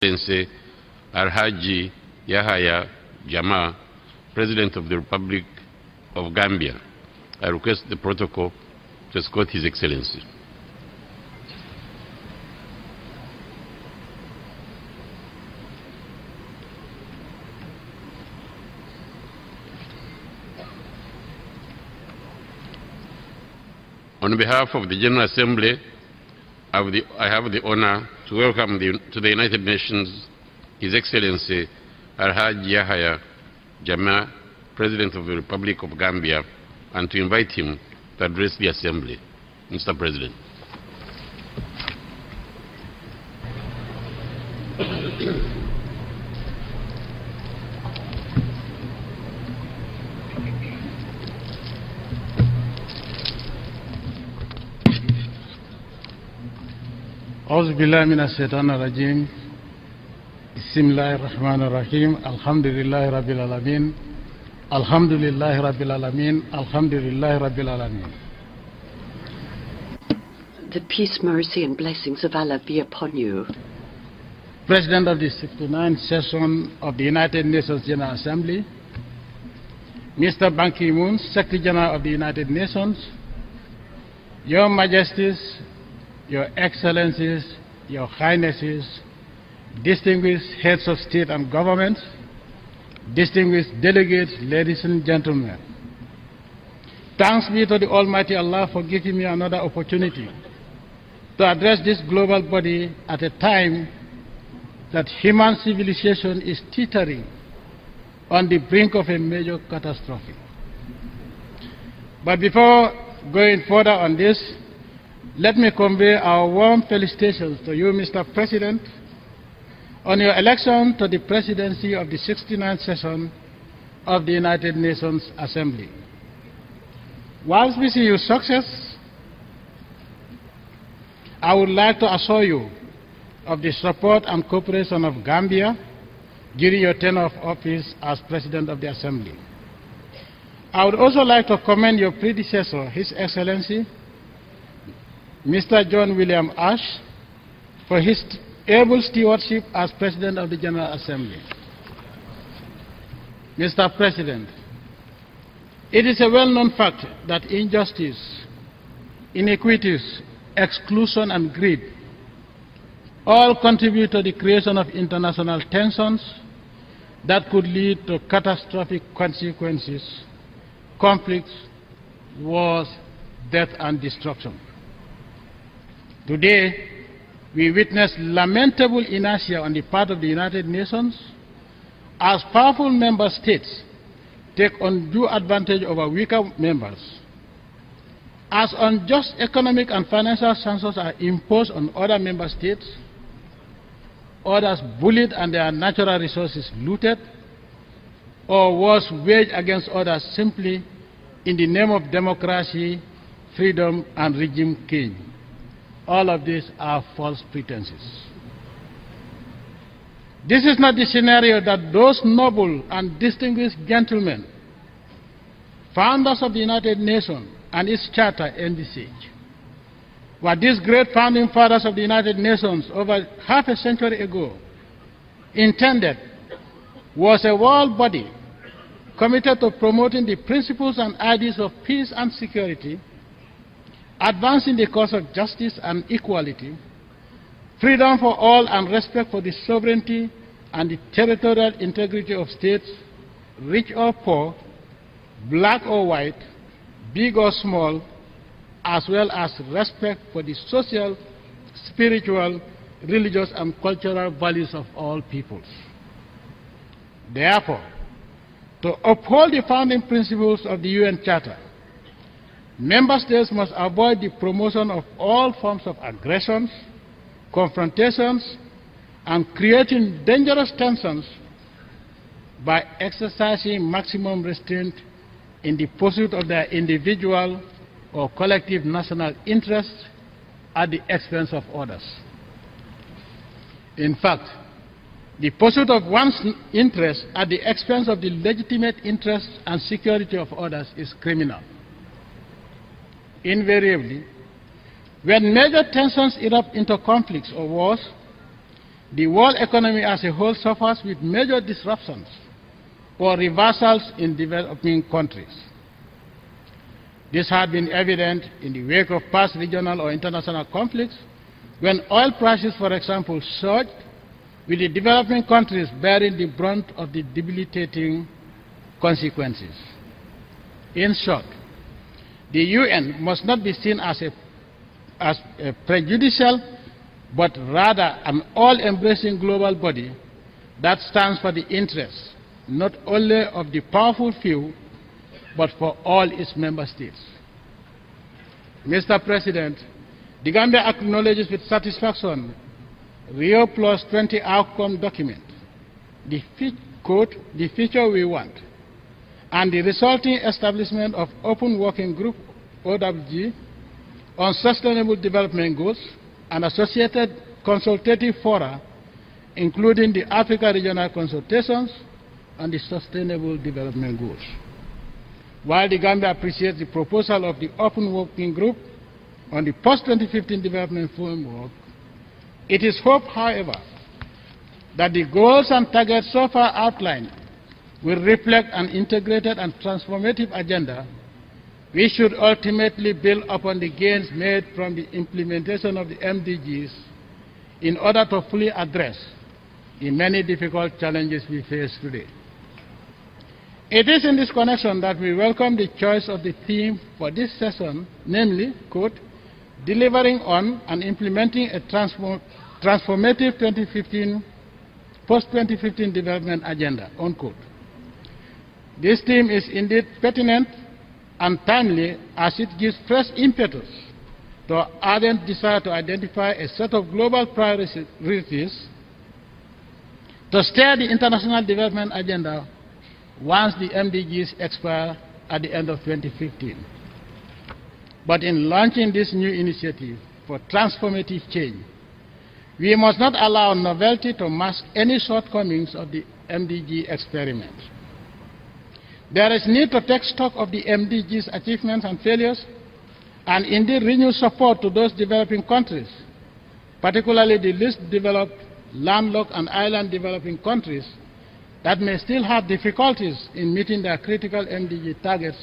Excellency Alhaji Yahya Jammeh, President of the Republic of Gambia. I request the protocol to escort His Excellency. On behalf of the General Assembly, I have the honor to welcome to the United Nations His Excellency Alhaji Yahya Jammeh, President of the Republic of Gambia, and to invite him to address the Assembly. Mr. President. أعوذ بالله من الشيطان الرجيم بسم الله الرحمن الرحيم الحمد لله رب العالمين الحمد لله رب العالمين الحمد لله رب العالمين. The peace, mercy and blessings of Allah be upon you. President of the 69th session of the United Nations General Assembly, Mr. Ban Ki-moon, Secretary General of the United Nations, Your Majesties, Your Excellencies, Your Highnesses, distinguished heads of state and government, distinguished delegates, ladies and gentlemen. Thanks be to the Almighty Allah for giving me another opportunity to address this global body at a time that human civilization is teetering on the brink of a major catastrophe. But before going further on this, let me convey our warm felicitations to you, Mr. President, on your election to the presidency of the 69th session of the United Nations Assembly. Whilst wishing you success, I would like to assure you of the support and cooperation of Gambia during your tenure of office as President of the Assembly. I would also like to commend your predecessor, His Excellency, Mr. John William Ash, for his able stewardship as President of the General Assembly. Mr. President, it is a well-known fact that injustice, inequities, exclusion and greed all contribute to the creation of international tensions that could lead to catastrophic consequences, conflicts, wars, death and destruction. Today, we witness lamentable inertia on the part of the United Nations as powerful member states take undue advantage over weaker members, as unjust economic and financial sanctions are imposed on other member states, others bullied and their natural resources looted, or worse, waged against others simply in the name of democracy, freedom and regime change. All of these are false pretenses. This is not the scenario that those noble and distinguished gentlemen, founders of the United Nations and its charter, envisage. What these great founding fathers of the United Nations over half a century ago intended was a world body committed to promoting the principles and ideas of peace and security, advancing the cause of justice and equality, freedom for all and respect for the sovereignty and the territorial integrity of states, rich or poor, black or white, big or small, as well as respect for the social, spiritual, religious and cultural values of all peoples. Therefore, to uphold the founding principles of the UN Charter, member states must avoid the promotion of all forms of aggressions, confrontations, and creating dangerous tensions by exercising maximum restraint in the pursuit of their individual or collective national interests at the expense of others. In fact, the pursuit of one's interests at the expense of the legitimate interests and security of others is criminal. Invariably, when major tensions erupt into conflicts or wars, the world economy as a whole suffers with major disruptions or reversals in developing countries. This had been evident in the wake of past regional or international conflicts, when oil prices, for example, surged, with the developing countries bearing the brunt of the debilitating consequences. In short, the UN must not be seen as a prejudicial, but rather an all-embracing global body that stands for the interests not only of the powerful few, but for all its member states. Mr. President, the Gambia acknowledges with satisfaction Rio Plus 20 outcome document, the future we want, and the resulting establishment of Open Working Group, OWG, on Sustainable Development Goals and associated consultative fora, including the Africa Regional Consultations and the Sustainable Development Goals. While the Gambia appreciates the proposal of the Open Working Group on the post-2015 development framework, it is hoped, however, that the goals and targets so far outlined will reflect an integrated and transformative agenda which should ultimately build upon the gains made from the implementation of the MDGs in order to fully address the many difficult challenges we face today. It is in this connection that we welcome the choice of the theme for this session, namely, quote, delivering on and implementing a transformative post-2015 development agenda, unquote. This theme is indeed pertinent and timely, as it gives fresh impetus to our ardent desire to identify a set of global priorities to steer the international development agenda once the MDGs expire at the end of 2015. But in launching this new initiative for transformative change, we must not allow novelty to mask any shortcomings of the MDG experiment. There is need to take stock of the MDGs' achievements and failures, and indeed renew support to those developing countries, particularly the least developed, landlocked and island developing countries that may still have difficulties in meeting their critical MDG targets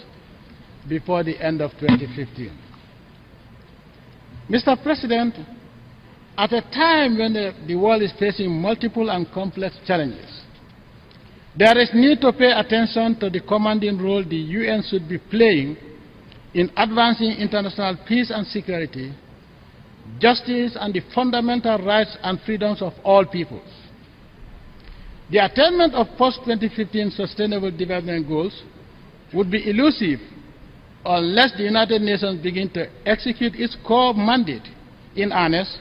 before the end of 2015. Mr. President, at a time when the world is facing multiple and complex challenges, there is need to pay attention to the commanding role the UN should be playing in advancing international peace and security, justice and the fundamental rights and freedoms of all peoples. The attainment of post-2015 Sustainable Development Goals would be elusive unless the United Nations begin to execute its core mandate in earnest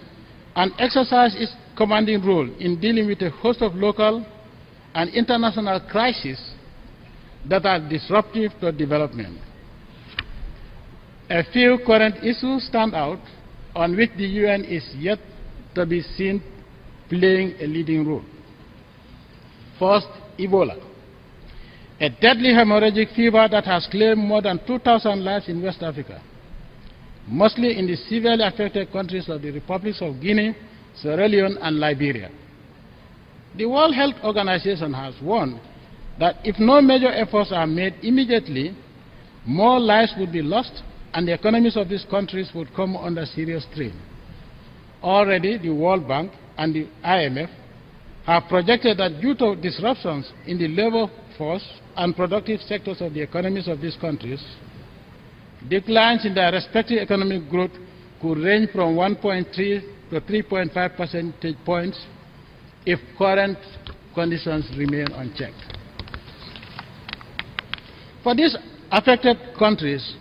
and exercise its commanding role in dealing with a host of local and international crises that are disruptive to development. A few current issues stand out on which the UN is yet to be seen playing a leading role. First, Ebola, a deadly hemorrhagic fever that has claimed more than 2,000 lives in West Africa, mostly in the severely affected countries of the Republics of Guinea, Sierra Leone, and Liberia. The World Health Organization has warned that if no major efforts are made immediately, more lives would be lost and the economies of these countries would come under serious strain. Already, the World Bank and the IMF have projected that due to disruptions in the labor force and productive sectors of the economies of these countries, declines in their respective economic growth could range from 1.3 to 3.5 percentage points if current conditions remain unchecked. For these affected countries,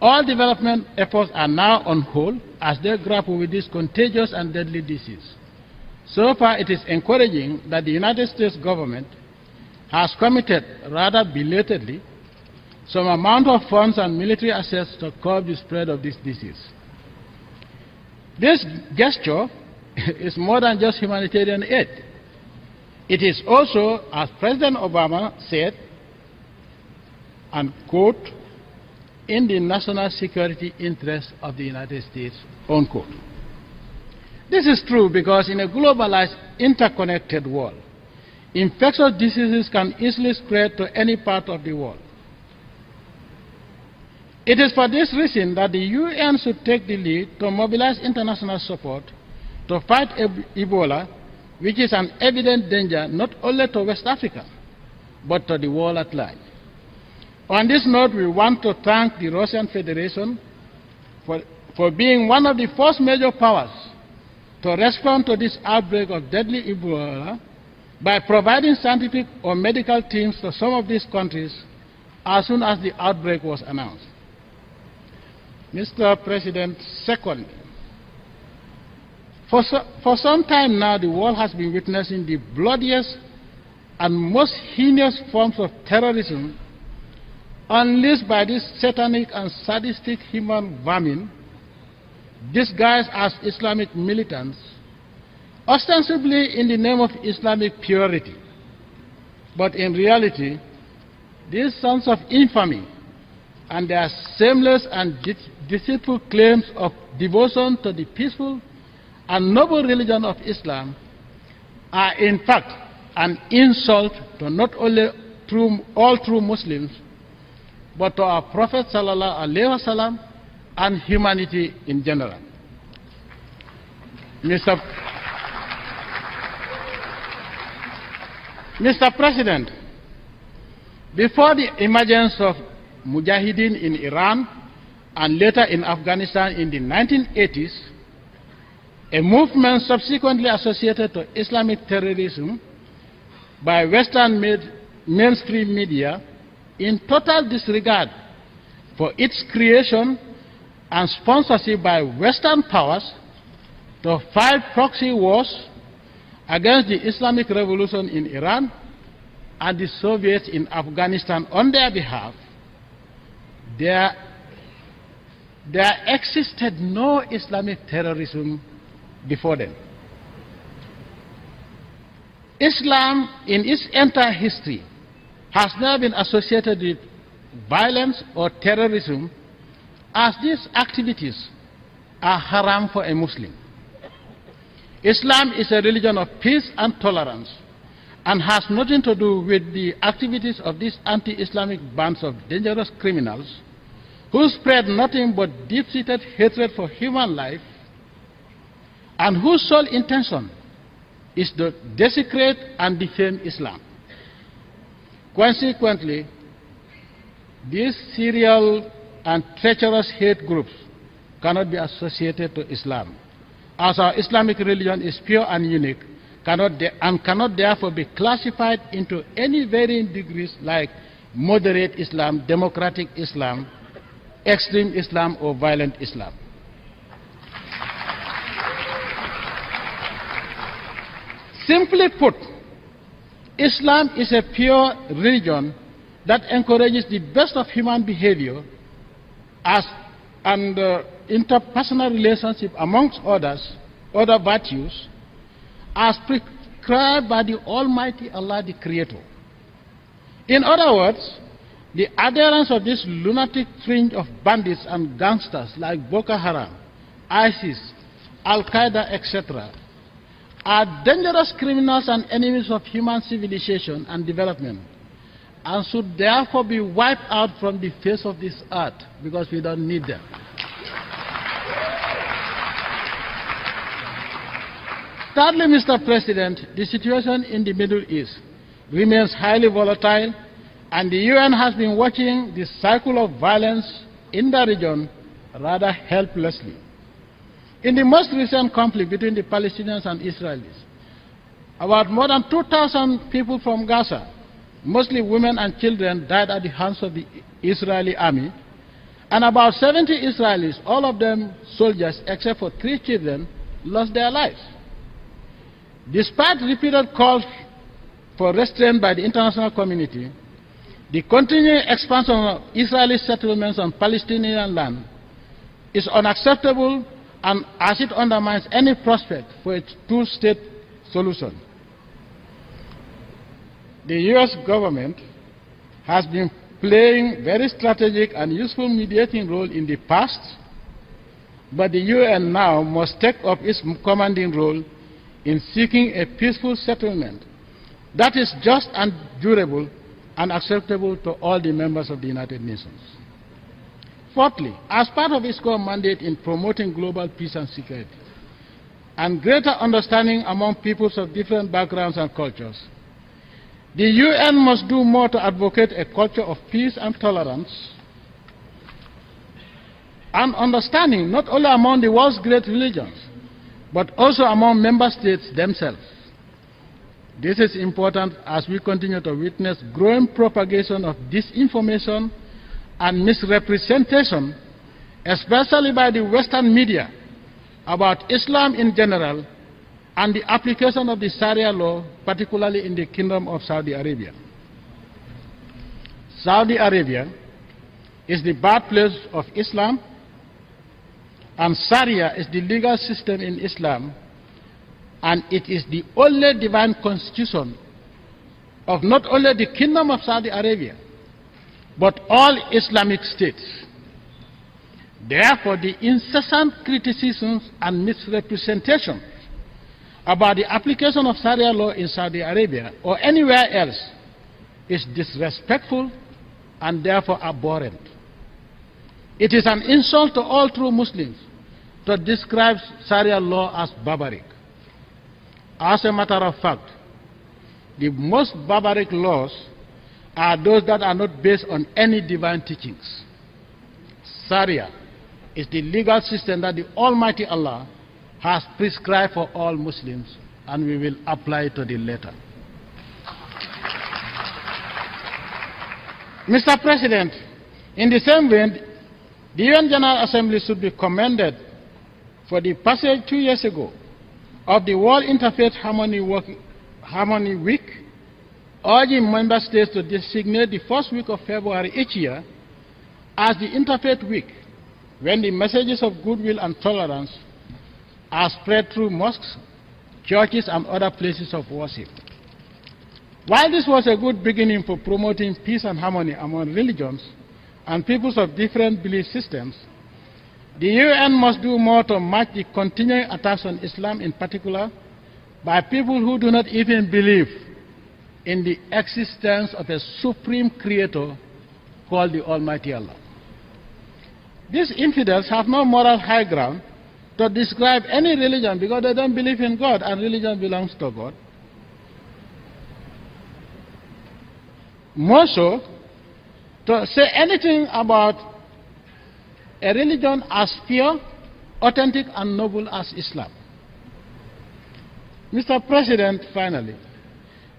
all development efforts are now on hold as they grapple with this contagious and deadly disease. So far, it is encouraging that the United States government has committed, rather belatedly, some amount of funds and military assets to curb the spread of this disease. This gesture is more than just humanitarian aid. It is also, as President Obama said, and quote, in the national security interest of the United States, unquote. This is true because in a globalized, interconnected world, infectious diseases can easily spread to any part of the world. It is for this reason that the UN should take the lead to mobilize international support to fight Ebola, which is an evident danger not only to West Africa, but to the world at large. On this note, we want to thank the Russian Federation for being one of the first major powers to respond to this outbreak of deadly Ebola by providing scientific or medical teams to some of these countries as soon as the outbreak was announced. Mr. President, secondly, for some time now, the world has been witnessing the bloodiest and most heinous forms of terrorism unleashed by these satanic and sadistic human vermin disguised as Islamic militants, ostensibly in the name of Islamic purity. But in reality, these sons of infamy and their shameless and deceitful claims of devotion to the peaceful and noble religion of Islam are in fact an insult to not only all true Muslims, but to our Prophet ﷺ and humanity in general. Mr. President, before the emergence of Mujahideen in Iran and later in Afghanistan in the 1980s, a movement subsequently associated to Islamic terrorism by Western mainstream media in total disregard for its creation and sponsorship by Western powers to fight proxy wars against the Islamic Revolution in Iran and the Soviets in Afghanistan on their behalf. There existed no Islamic terrorism before them. Islam, in its entire history, has never been associated with violence or terrorism, as these activities are haram for a Muslim. Islam is a religion of peace and tolerance and has nothing to do with the activities of these anti-Islamic bands of dangerous criminals who spread nothing but deep-seated hatred for human life and whose sole intention is to desecrate and defame Islam. Consequently, these serial and treacherous hate groups cannot be associated to Islam, as our Islamic religion is pure and unique, cannot therefore be classified into any varying degrees like moderate Islam, democratic Islam, extreme Islam, or violent Islam. Simply put, Islam is a pure religion that encourages the best of human behavior and interpersonal relationship amongst other virtues, as prescribed by the Almighty Allah, the Creator. In other words, the adherents of this lunatic fringe of bandits and gangsters like Boko Haram, ISIS, Al-Qaeda, etc., are dangerous criminals and enemies of human civilization and development, and should therefore be wiped out from the face of this earth, because we don't need them. Thirdly, Mr. President, the situation in the Middle East remains highly volatile, and the UN has been watching the cycle of violence in the region rather helplessly. In the most recent conflict between the Palestinians and Israelis, about more than 2,000 people from Gaza, mostly women and children, died at the hands of the Israeli army, and about 70 Israelis, all of them soldiers except for 3 children, lost their lives. Despite repeated calls for restraint by the international community, the continuing expansion of Israeli settlements on Palestinian land is unacceptable, and as it undermines any prospect for a two-state solution. The US government has been playing very strategic and useful mediating role in the past, but the UN now must take up its commanding role in seeking a peaceful settlement that is just and durable and acceptable to all the members of the United Nations. Fourthly, as part of its core mandate in promoting global peace and security, and greater understanding among peoples of different backgrounds and cultures, the UN must do more to advocate a culture of peace and tolerance and understanding not only among the world's great religions, but also among member states themselves. This is important as we continue to witness growing propagation of disinformation and misrepresentation, especially by the Western media, about Islam in general and the application of the Sharia law, particularly in the Kingdom of Saudi Arabia. Saudi Arabia is the birthplace of Islam, and Sharia is the legal system in Islam, and it is the only divine constitution of not only the Kingdom of Saudi Arabia, but all Islamic states. Therefore, the incessant criticisms and misrepresentations about the application of Sharia law in Saudi Arabia or anywhere else is disrespectful and therefore abhorrent. It is an insult to all true Muslims to describe Sharia law as barbaric. As a matter of fact, the most barbaric laws are those that are not based on any divine teachings. Sharia is the legal system that the Almighty Allah has prescribed for all Muslims, and we will apply it to the letter. Mr. President, in the same vein, the UN General Assembly should be commended for the passage 2 years ago of the World Interfaith Harmony Week, urging member states to designate the first week of February each year as the Interfaith Week, when the messages of goodwill and tolerance are spread through mosques, churches, and other places of worship. While this was a good beginning for promoting peace and harmony among religions and peoples of different belief systems, the UN must do more to match the continuing attacks on Islam in particular by people who do not even believe in the existence of a supreme creator called the Almighty Allah. These infidels have no moral high ground to describe any religion because they don't believe in God, and religion belongs to God. More so, to say anything about a religion as pure, authentic, and noble as Islam. Mr. President, finally,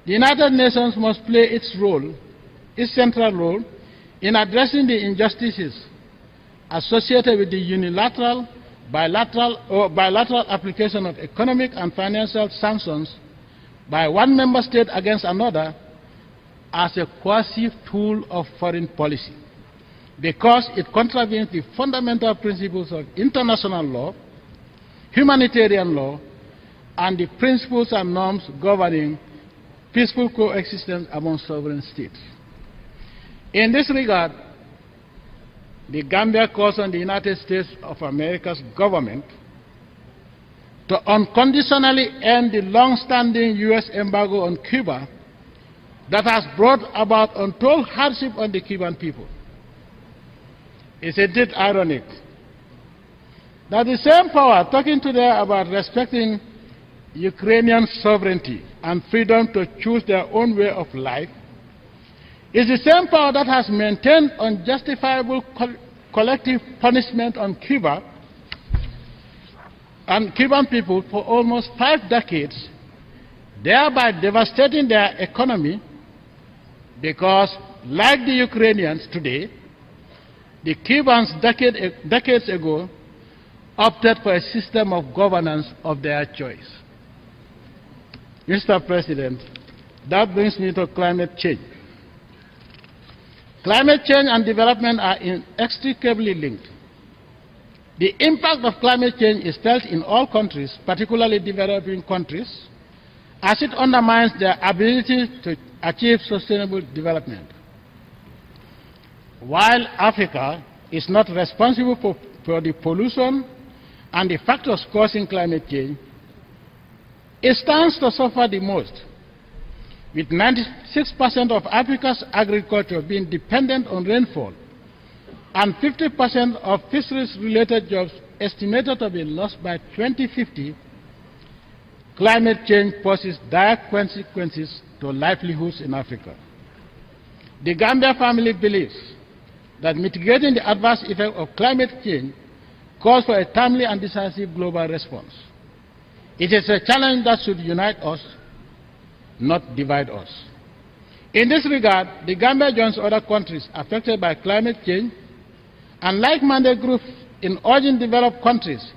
the United Nations must play its role, its central role, in addressing the injustices associated with the unilateral, bilateral application of economic and financial sanctions by one member state against another as a coercive tool of foreign policy, because it contravenes the fundamental principles of international law, humanitarian law, and the principles and norms governing peaceful coexistence among sovereign states. In this regard, the Gambia calls on the United States of America's government to unconditionally end the long-standing U.S. embargo on Cuba that has brought about untold hardship on the Cuban people. It's indeed ironic that the same power talking today about respecting Ukrainian sovereignty and freedom to choose their own way of life is the same power that has maintained unjustifiable collective punishment on Cuba and Cuban people for almost 5 decades, thereby devastating their economy, because, like the Ukrainians today, the Cubans decades ago opted for a system of governance of their choice. Mr. President, that brings me to climate change. Climate change and development are inextricably linked. The impact of climate change is felt in all countries, particularly developing countries, as it undermines their ability to achieve sustainable development. While Africa is not responsible for the pollution and the factors causing climate change, it stands to suffer the most, with 96% of Africa's agriculture being dependent on rainfall and 50% of fisheries-related jobs estimated to be lost by 2050. Climate change poses dire consequences to livelihoods in Africa. The Gambia family believes that mitigating the adverse effect of climate change calls for a timely and decisive global response. It is a challenge that should unite us, not divide us. In this regard, the Gambia joins other countries affected by climate change and like-minded groups in urging developed countries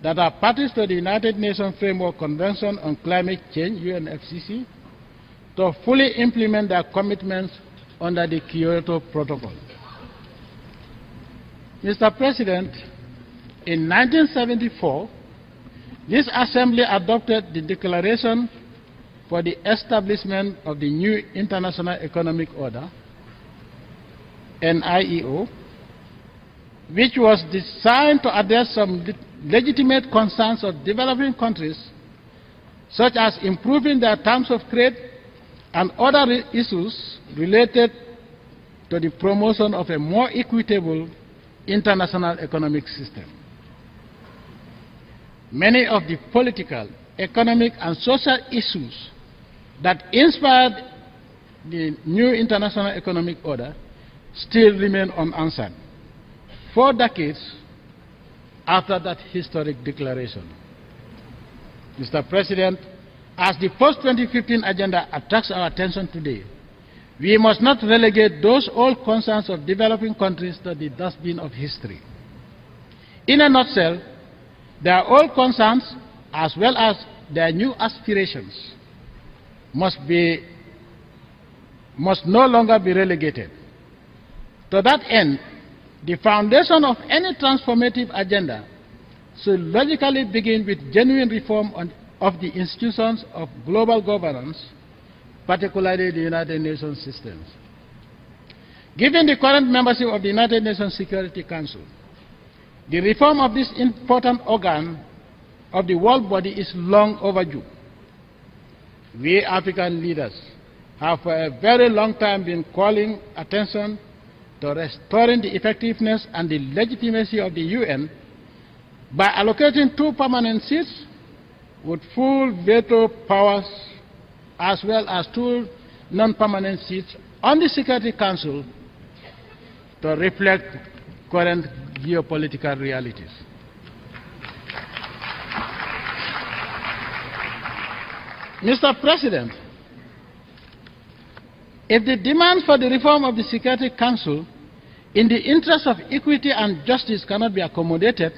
that are parties to the United Nations Framework Convention on Climate Change, UNFCCC, to fully implement their commitments under the Kyoto Protocol. Mr. President, in 1974, this Assembly adopted the Declaration for the Establishment of the New International Economic Order, NIEO, which was designed to address some legitimate concerns of developing countries, such as improving their terms of trade and other issues related to the promotion of a more equitable international economic system. Many of the political, economic, and social issues that inspired the new international economic order still remain unanswered 4 decades after that historic declaration. Mr. President, as the post-2015 agenda attracts our attention today, we must not relegate those old concerns of developing countries to the dustbin of history. In a nutshell, their old concerns, as well as their new aspirations, must no longer be relegated. To that end, the foundation of any transformative agenda should logically begin with genuine reform of the institutions of global governance, particularly the United Nations systems. Given the current membership of the United Nations Security Council, the reform of this important organ of the world body is long overdue. We African leaders have for a very long time been calling attention to restoring the effectiveness and the legitimacy of the UN by allocating 2 permanent seats with full veto powers, as well as 2 non-permanent seats on the Security Council to reflect current geopolitical realities. Mr. President, if the demands for the reform of the Security Council in the interest of equity and justice cannot be accommodated,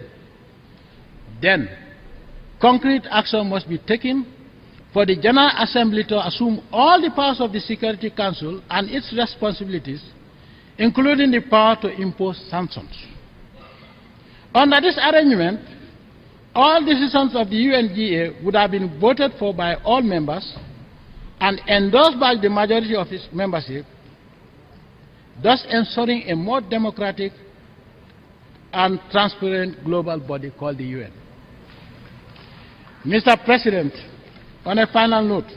then concrete action must be taken for the General Assembly to assume all the powers of the Security Council and its responsibilities, including the power to impose sanctions. Under this arrangement, all decisions of the UNGA would have been voted for by all members and endorsed by the majority of its membership, thus ensuring a more democratic and transparent global body called the UN. Mr. President, on a final note,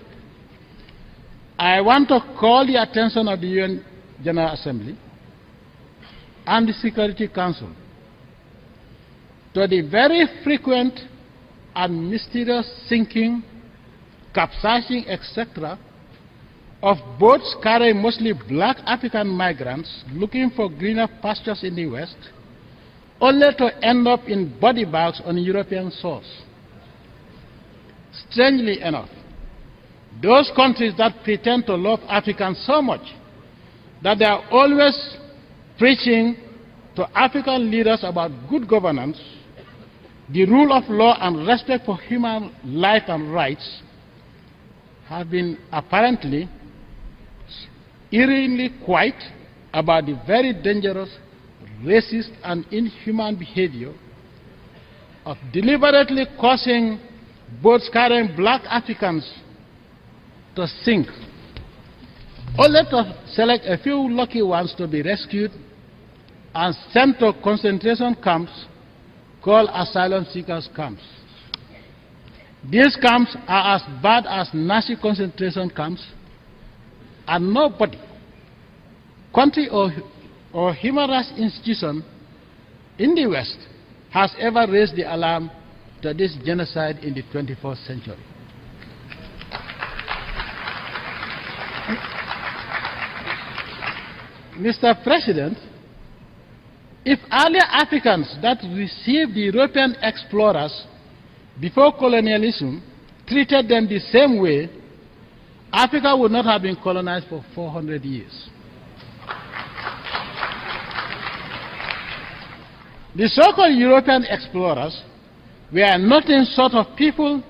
I want to call the attention of the UN General Assembly and the Security Council to the very frequent and mysterious sinking, capsizing, etc., of boats carrying mostly black African migrants looking for greener pastures in the West, only to end up in body bags on European shores. Strangely enough, those countries that pretend to love Africans so much that they are always preaching to African leaders about good governance, the rule of law and respect for human life and rights, have been apparently eerily quiet about the very dangerous, racist and inhuman behavior of deliberately causing boats carrying black Africans to sink, only to select a few lucky ones to be rescued and sent to concentration camps called asylum seekers camps. These camps are as bad as Nazi concentration camps, and nobody, country or human rights institution in the West has ever raised the alarm to this genocide in the 21st century. Mr. President, if earlier Africans that received the European explorers before colonialism treated them the same way, Africa would not have been colonized for 400 years. The so-called European explorers were nothing short of people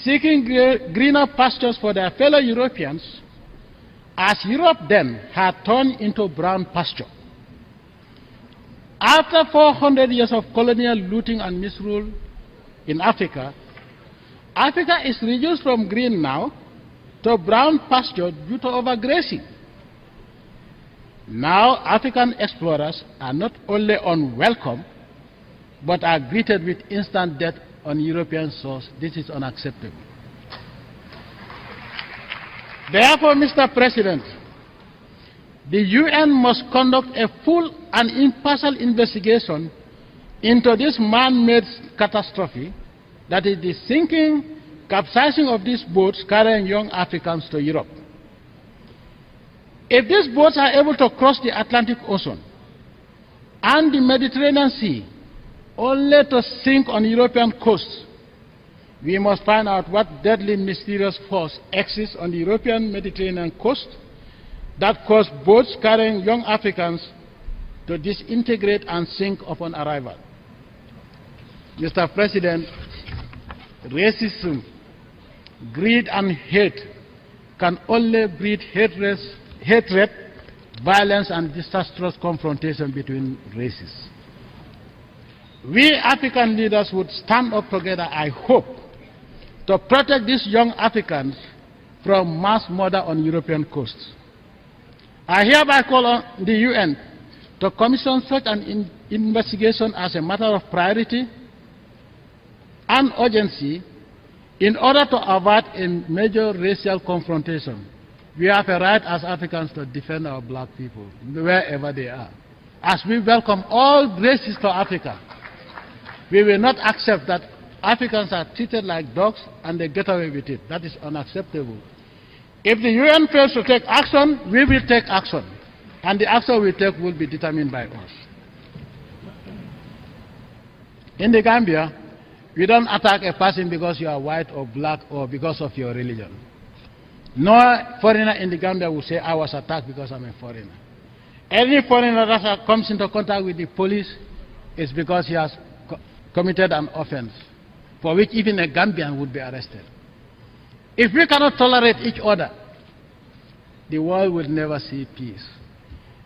seeking greener pastures for their fellow Europeans, as Europe then had turned into brown pasture. After 400 years of colonial looting and misrule in Africa, Africa is reduced from green now to brown pasture due to overgrazing. Now African explorers are not only unwelcome, but are greeted with instant death on European soils. This is unacceptable. Therefore, Mr. President, the UN must conduct a full and impartial investigation into this man-made catastrophe, that is the sinking, capsizing of these boats carrying young Africans to Europe. If these boats are able to cross the Atlantic Ocean and the Mediterranean Sea only to sink on European coasts, we must find out what deadly mysterious force exists on the European Mediterranean coast that caused boats carrying young Africans to disintegrate and sink upon arrival. Mr. President, racism, greed and hate can only breed hatred, violence and disastrous confrontation between races. We African leaders would stand up together, I hope, to protect these young Africans from mass murder on European coasts. I hereby call on the UN to commission such an investigation as a matter of priority and urgency in order to avoid a major racial confrontation. We have a right as Africans to defend our black people wherever they are. As we welcome all races to Africa, we will not accept that Africans are treated like dogs and they get away with it. That is unacceptable. If the UN fails to take action, we will take action. And the action we take will be determined by us. In the Gambia, we don't attack a person because you are white or black or because of your religion. No foreigner in the Gambia will say, I was attacked because I'm a foreigner. Any foreigner that comes into contact with the police is because he has committed an offense for which even a Gambian would be arrested. If we cannot tolerate each other, the world will never see peace.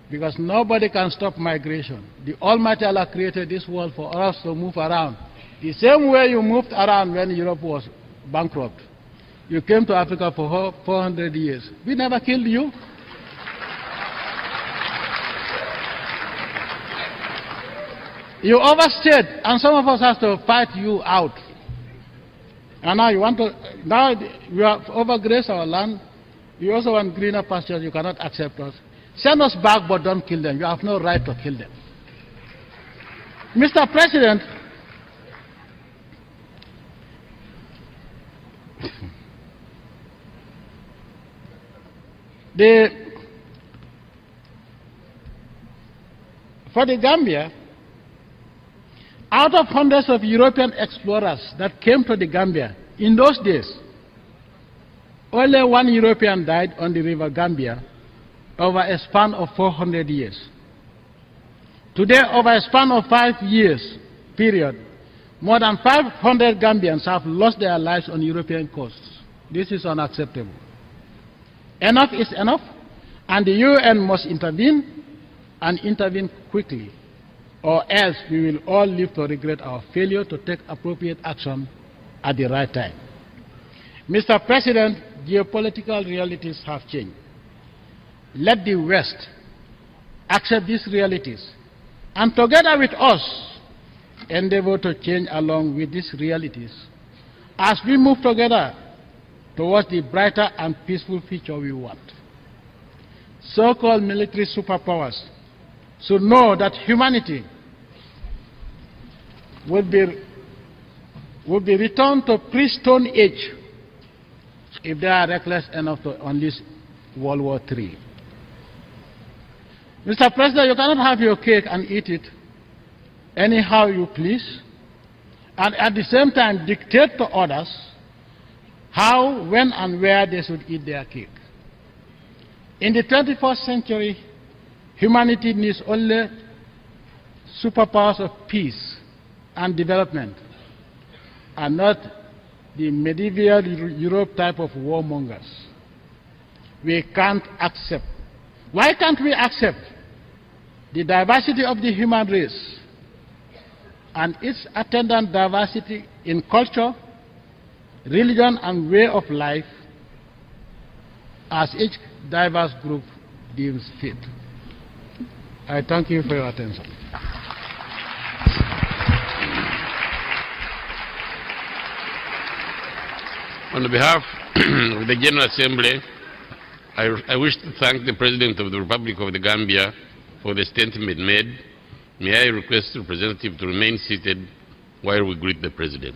Because nobody can stop migration. The Almighty Allah created this world for us to move around. The same way you moved around when Europe was bankrupt. You came to Africa for 400 years. We never killed you. You overstayed, and some of us have to fight you out. And now you have overgrazed our land. You also want greener pastures. You cannot accept us. Send us back, but don't kill them. You have no right to kill them. Mr. President, for the Gambia, out of hundreds of European explorers that came to the Gambia in those days, only one European died on the river Gambia over a span of 400 years. Today, over a span of 5 years period, more than 500 Gambians have lost their lives on European coasts. This is unacceptable. Enough is enough, and the UN must intervene, and intervene quickly, or else we will all live to regret our failure to take appropriate action at the right time. Mr. President, geopolitical realities have changed. Let the West accept these realities, and together with us, endeavor to change along with these realities as we move together towards the brighter and peaceful future we want. So-called military superpowers should know that humanity would be returned to pre-Stone Age if they are reckless enough to unleash World War III. Mr. President, you cannot have your cake and eat it anyhow you please, and at the same time dictate to others how, when, and where they should eat their cake. In the 21st century, humanity needs only superpowers of peace and development, and not the medieval Europe type of warmongers. We can't accept. Why can't we accept the diversity of the human race and its attendant diversity in culture, religion, and way of life as each diverse group deems fit? I thank you for your attention. On behalf of the General Assembly, I wish to thank the President of the Republic of the Gambia for the statement made. May I request the representative to remain seated while we greet the President.